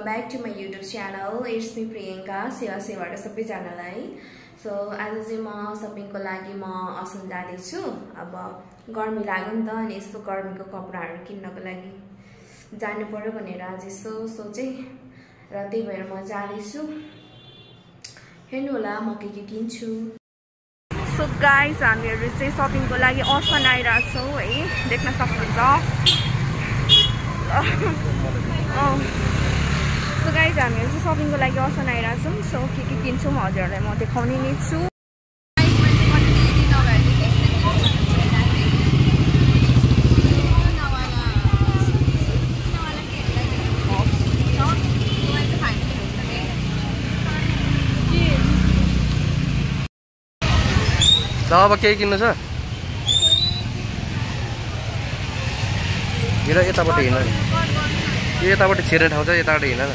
welcome back to my YouTube channel. It's me Priyanka. सेवाबाट सबैजनालाई. So आज चाहिँ म शपिङको लागि म असम जाँदै छु. अब गर्मी लाग्यो नि त अनि यस्तो गर्मीको कपडाहरु किन्नको लागि जानु पर्यो भनेर आज यसो सोचे र त्यही भएर म जाँदै छु. हेर्नु होला म के किन्छु. So guys, हामीहरु चाहिँ शपिङको लागि असम आइराछौ है. देख्न सक्नुहुन्छ. So guys, हामी चाहिँ शपिङको लागि असम आइराछौं. सो के किन्छौं हजुरहरुलाई म देखाउने नै छु. अब के किन्नु छ? हेर यताबाट हिँड्न. यताबाट छिर्ने ठाउँ छ, यताबाट हिँड्न न.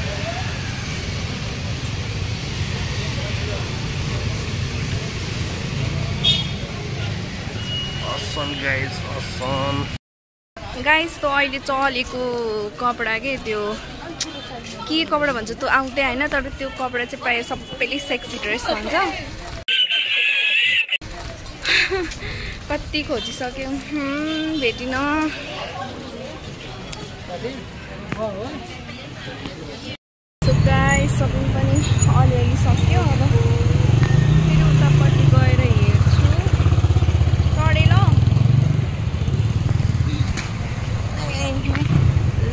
असम गाइस, असम. गाइस त अहिले चलेको कपडा के त्यो के कपडा भन्छ त्यो आउँदै हैन, तर त्यो कपडा चाहिँ प्राय सबैले सेक्सी ड्रेस भन्छ. कति खोजिसक्यो भेटिन. So guys, शपिङ पनि अलिअलि सक्यो. अब फेरि उतापट्टि गएर हेर्छु. चढे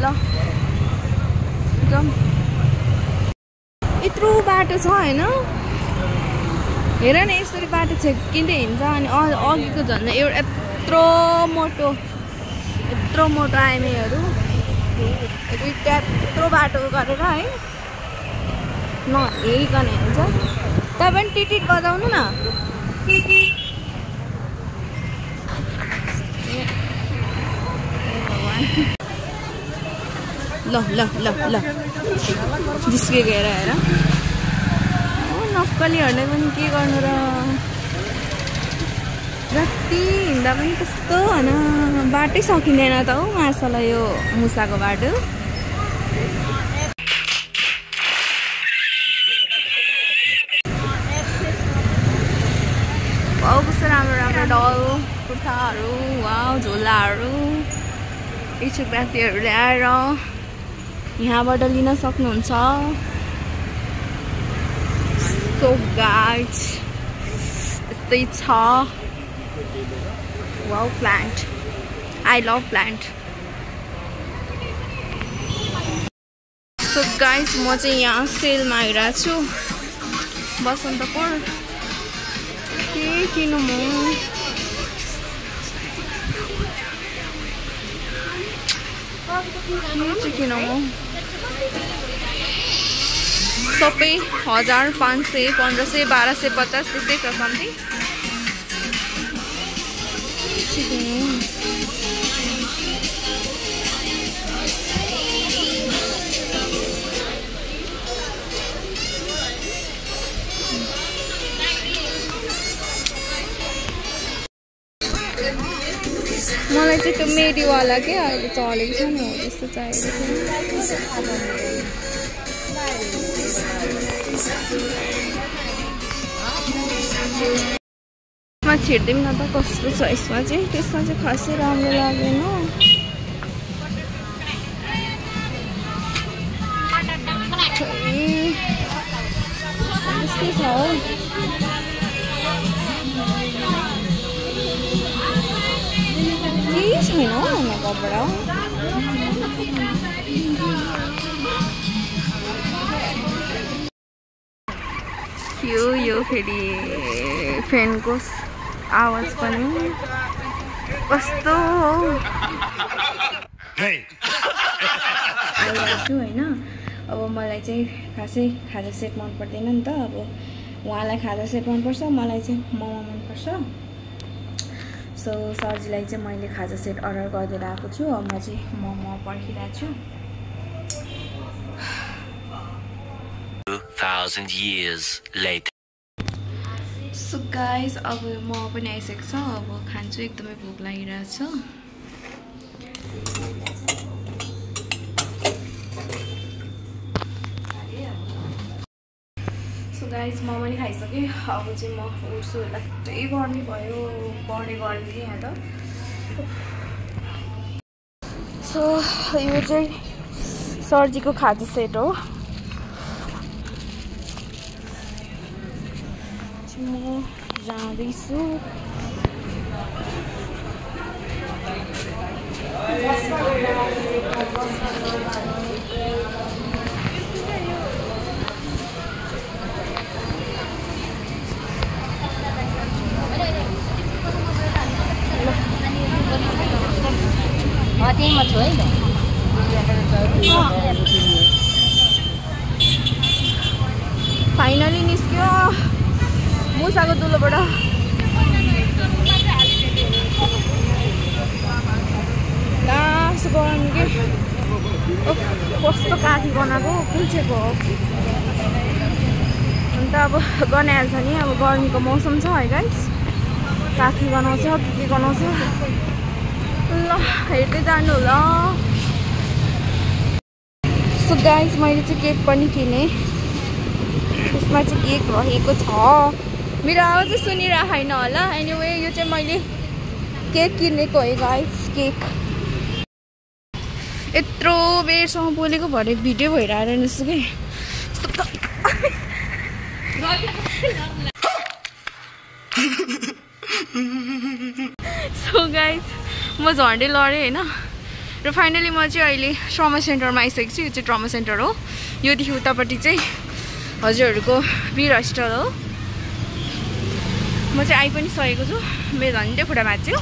ल जाम. यत्रो बाटो छ हैन. हेर न यसरी बाटो छेकिँदै हिँड्छ अनि अघिको झन् एउटा यत्रो मोटो आइमेहरू त्यत्रो बाटो गरेर है नहेरिकन हिँड्छ. तपाईँ पनि टिटिट बजाउनु न. ल ल ल ल जिस्केको हेर हेर. नक्कलीहरूले पनि के गर्नु र. जति हिँड्दा पनि त्यस्तो होइन. बाटै सकिँदैन त हौ मासला यो मुसाको बाटो. वाउ कस्तो राम्रो राम्रो डल कुर्ताहरू, वाउ झोलाहरू इच्छुक व्यक्तिहरूले आएर यहाँबाट लिन सक्नुहुन्छ. So guys, यस्तै छ. Wow, plant. I love plant. So guys, म चाहिँ यहाँ सेलमा आइरहेको छु. बसन्तपुर के किन्नु म? किन म सबै 1000, 500, 1500, 1250 त्यस्तै छ समथिङ. मलाई चाहिँ त्यो मेडीवाला के अहिले चलेको छ नि हो त्यस्तो चाहिएको छ. छिर्दिउँ न त कस्तो छ यसमा चाहिँ. त्यसमा चाहिँ खासै राम्रो लागेन. त्यस्तै छ हौ. केही छैन हौ यहाँ कपडा. यो फेरि फ्यानको आवाज पनि कस्तो आइरहेको होइन. अब मलाई चाहिँ खासै खाजा सेट मन पर्दैन नि त. अब उहाँलाई खाजा सेट मनपर्छ, मलाई चाहिँ मोमो मनपर्छ. सो सरजीलाई चाहिँ मैले खाजा सेट अर्डर गरिदिएर आएको छु. अब म चाहिँ मोमो पर्खिरहेको छु. 2000 years later. So guys, अब म पनि आइसकेको छ. अब खान्छु, एकदमै भोक लागिरहेछ. सो गाइज म पनि खाइसकेँ अब चाहिँ म उठ्छु यस्तै गर्मी भयो बढे गर्मी यहाँ त सो यो चाहिँ सर्जीको खाजा सेट हो म जाँदैछु त्यहीमा छु है फाइनली निस्क्यो मुसाको दुलोबाट लास्ट गरम के कस्तो काठी बनाएको कुल्चेको हो अन्त अब गनाइहाल्छ नि अब गर्मीको मौसम छ है गाइस काठी गनाउँछ के गनाउँछ ल हेर्दै जानु होला सो गाइस मैले चाहिँ केक पनि किनेँ त्यसमा चाहिँ केक रहेको छ मेरो आवाज चाहिँ सुनिरहेको छैन होला एनिवे यो चाहिँ मैले केक किनेको है गाइस केक यत्रो बेरसम्म बोलेको भरे भिडियो भइरहेको रहेछ कि सो गाइस म झन्डै लडेँ होइन र फाइनली म चाहिँ अहिले ट्रमा सेन्टरमा आइसकेको छु यो चाहिँ ट्रमा सेन्टर हो योदेखि उतापट्टि चाहिँ हजुरहरूको वीर हस्पिटल हो म चाहिँ आइ पनि सकेको छु मेरो झन्डै खुट्टा भाँच्यो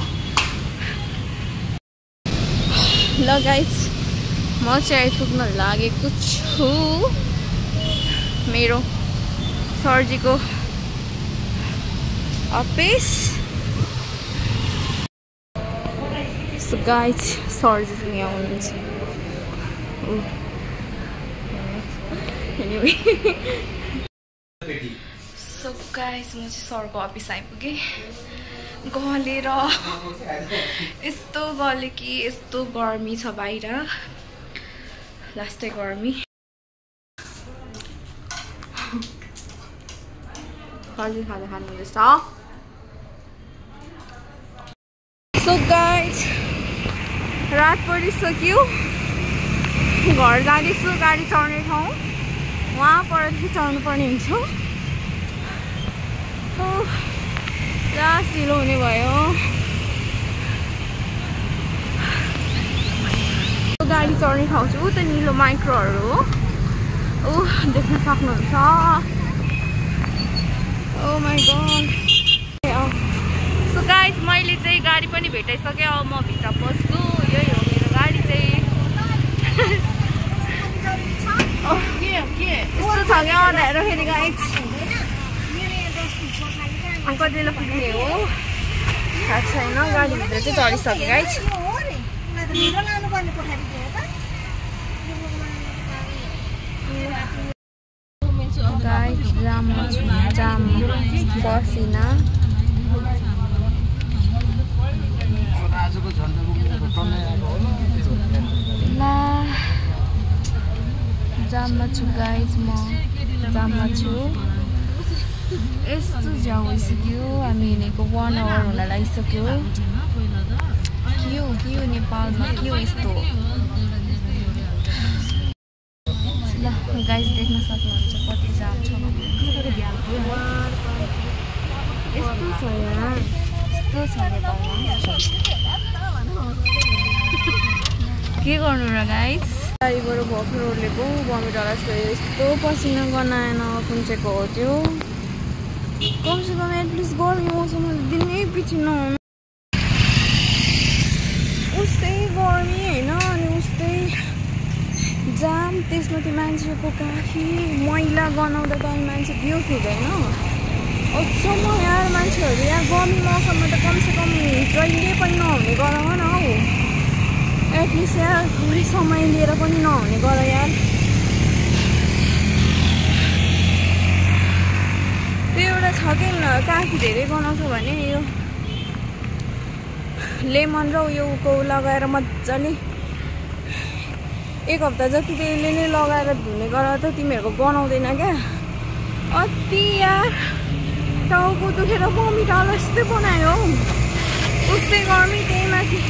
ल गाइस म चाहिँ आइपुग्न लागेको छु मेरो सर्जीको अफिस सो गाइस सर्जी चाहिँ यहाँ हुनुहुन्छ सो गाइस म चाहिँ सरको अफिस आइपुगेँ गलेर यस्तो गले कि यस्तो गर्मी छ बाहिर लास्टै गर्मी सर्जी खाना खानुहुँदैछ सो गाइस रात परिसक्यो घर जाँदैछु गाडी चढ्ने ठाउँ वहाँ परदेखि चढ्नु पर्ने हुन्छ लास्ट ढिलो हुने भयो गाडी चढ्ने ठाउँ चाहिँ उता निलो माइक्रोहरू हो देख्न सक्नुहुन्छ ओ माई गॉड सो गाइस मैले चाहिँ गाडी पनि भेटाइसकेँ अब म भित्र पस्छु यही हो मेरो गाडी चाहिँ यस्तो छ क्या हेर्दाखेरि गाइस कति बेला पुग्ने हो थाहा छैन गाडीभित्र चाहिँ चढिसकेँ गाइस गाइस जाम बसिना ला जाममा छु गाइस म जाममा छु यस्तो झ्याउ भइसक्यो हामी हिँडेको 1 आवर हुन लागिसक्यो के हो नेपालमा के हो यस्तो ल गाइस देख्न सक्नुहुन्छ कति जाम छ यस्तो छ यहाँ यस्तो छ नेपालमा के गर्नु र गाइस गाडीबाट भर्खर ओर्लेको बमी डला यस्तो पसिना गनाएन कुन चाहिँको हो त्यो कमसेकम एटलिस्ट गर्मी मौसममा दिनै पछि नहुनु उस्तै गर्मी होइन अनि उस्तै जाम त्यसमा त्यो मान्छेको काफी मैला गनाउँदा त अनि मान्छे बेहोस हुँदैन अचम्म यार मान्छेहरू यहाँ गर्मी मौसममा त कमसेकम जहिले पनि नहुने गराउन न हौ एटलिस्ट यार कुनै समय लिएर पनि नहुने गर यार त्यो एउटा छ कि काफी धेरै गनाउँछ भने यो लेमन र उयोको लगाएर मजाले 1 हप्ता जति त्यसले नै लगाएर धुने गर त तिमीहरूको गनाउँदैन क्या अति यार टाउको दुखेर बमिट आलो जस्तै बनायो उस्तै गर्मी त्यही माथि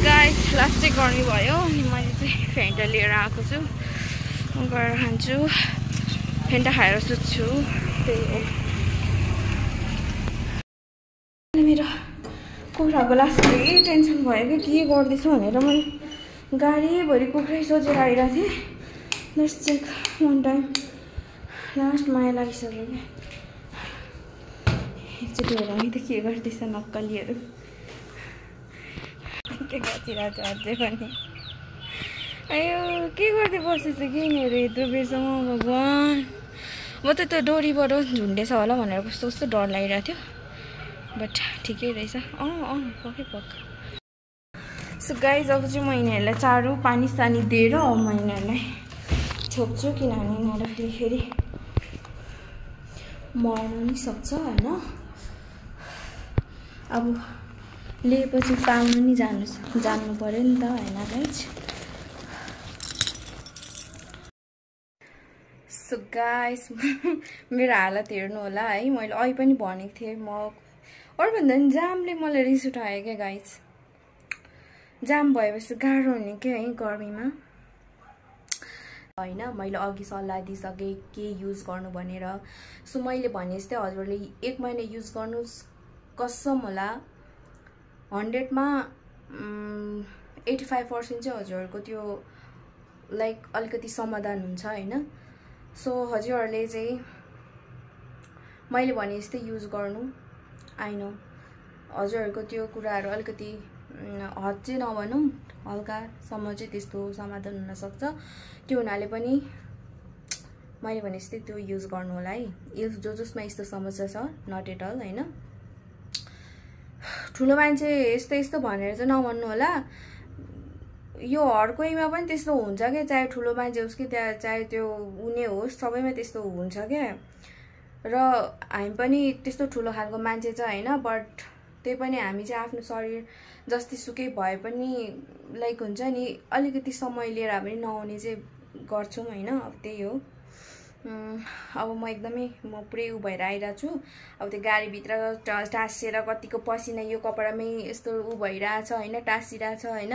गाइस लास्टै गर्मी भयो अनि मैले चाहिँ फेन्टा लिएर आएको छु गएर खान्छु फेन्टा खाएर सुत्छु त्यही हो मेरो कुखुराको लास्टै टेन्सन भयो कि के गर्दैछु भनेर मैले गाडीभरि कुखुरै सोचेर आइरहेको थिएँ let's check one time last माया लागिसक्यो क्या एकचोटि हेर नि त के गर्दैछ नक्कलीहरू के गरिरहेको छ अझै पनि अयो के गर्दै बसेछ कि यिनीहरू यत्रो बेरसम्म भगवान् म त त्यो डोरीबाट झुन्डेछ होला भनेर कस्तो कस्तो डर लागिरहेको थियो बट ठिकै रहेछ पक्कै पक्का सो गाइज अब चाहिँ म यिनीहरूलाई चारो पानी सानी दिएर म यिनीहरूलाई छोप्छु किनभने यिनीहरू फेरि मर्न नि सक्छ होइन अब लिएपछि पाल्नु नि जान्नु पर्यो नि त होइन गाइज सो गाइज मेरो हालत हेर्नु होला है मैले अहिले पनि भनेको थिएँ म अरूभन्दा नि जामले मलाई रिस उठायो क्या गाइज जाम भएपछि गाह्रो हुने क्या है गर्मीमा होइन मैले अघि सल्लाह दिइसकेँ के युज गर्नु भनेर सो मैले भने जस्तै हजुरले 1 महिना युज गर्नुहोस् कसम होला 100मा 85% चाहिँ हजुरहरूको त्यो लाइक अलिकति समाधान हुन्छ होइन सो हजुरहरूले चाहिँ मैले भने जस्तै युज गर्नु आई नो हजुरहरूको त्यो कुराहरू अलिकति हद चाहिँ नभनौँ हल्कासम्म चाहिँ त्यस्तो समाधान हुनसक्छ त्यो हुनाले पनि मैले भने जस्तै त्यो युज गर्नु होला है जसमा यस्तो समस्या छ नट एट अल होइन ठुलो मान्छे यस्तो भनेर चाहिँ नभन्नु होला यो हर कोहीमा पनि त्यस्तो हुन्छ क्या चाहे ठुलो मान्छे होस् कि त्यहाँ चाहे त्यो उनी होस् सबैमा त्यस्तो हुन्छ क्या र हामी पनि त्यस्तो ठुलो खालको मान्छे छ होइन बट त्यही पनि हामी चाहिँ आफ्नो शरीर जस्तै सुकै भए पनि लाइक हुन्छ नि अलिकति समय लिएर पनि नआउने चाहिँ गर्छौँ होइन अब त्यही हो अब म एकदमै पुरै उ भएर आइरहेको छु अब त्यो गाडीभित्र टाँसिएर कतिको पसिना यो कपडामै यस्तो उ भइरहेछ होइन टाँसिरहेछ होइन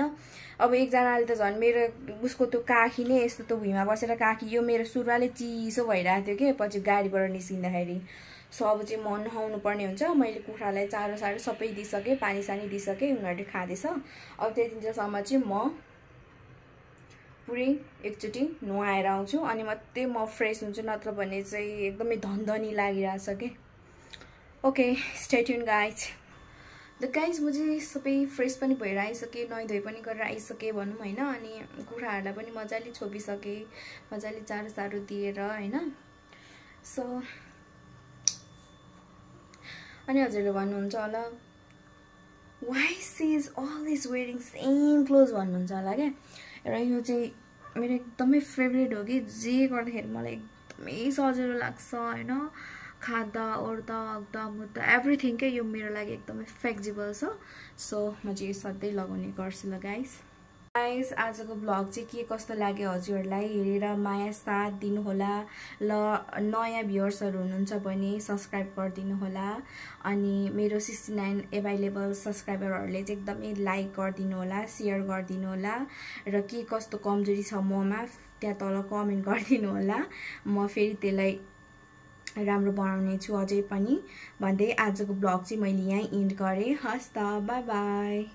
अब एकजनाले त झन् मेरो उसको त्यो काखी नै यस्तो त्यो भुइँमा बसेर काखी यो मेरो सुरुवाले चिसो भइरहेको थियो कि पछि गाडीबाट निस्किँदाखेरि सो अब चाहिँ म नुहाउनु पर्ने हुन्छ मैले कुखुरालाई चारो सारो सबै दिइसकेँ पानी सानी दिइसकेँ उनीहरूले खाँदैछ अब त्यति दिनसम्म चाहिँ म पुरै एकचोटि नुहाएर आउँछु अनि मात्रै म फ्रेस हुन्छु नत्र भने चाहिँ एकदमै धनधनी लागिरहेछ कि okay stay tune guys the guys म चाहिँ सबै फ्रेस पनि भएर आइसकेँ नुहाइधुवाइ पनि गरेर आइसकेँ भनौँ होइन अनि कुखुराहरूलाई पनि मजाले छोपिसकेँ मजाले चारो सारो दिएर होइन सो अनि हजुरले भन्नुहुन्छ होला why she is always wearing same clothes भन्नुहुन्छ होला क्या र यो चाहिँ मेरो एकदमै फेभरेट हो कि जे गर्दाखेरि मलाई एकदमै सजिलो लाग्छ होइन खाँदा ओर्दा हग्दा मुद्दा एभ्रिथिङ क्या यो मेरो लागि एकदमै फ्लेक्सिबल छ सो म चाहिँ यो सधैँ लगाउने गर्छु ल गाइस आजको ब्लग चाहिँ के कस्तो लाग्यो हजुरहरूलाई हेरेर माया साथ दिनुहोला ल नयाँ भ्युअर्सहरू हुनुहुन्छ भने सब्सक्राइब गरिदिनु होला अनि मेरो 69 एभाइलेबल सब्सक्राइबरहरूले चाहिँ एकदमै लाइक गरिदिनु होला सेयर गरिदिनु होला र के कस्तो कमजोरी छ ममा त्यहाँ तल कमेन्ट गरिदिनु होला म फेरि त्यसलाई राम्रो बनाउने छु अझै पनि भन्दै आजको ब्लग चाहिँ मैले यहीँ इन्ड गरेँ हस् त बाई बाई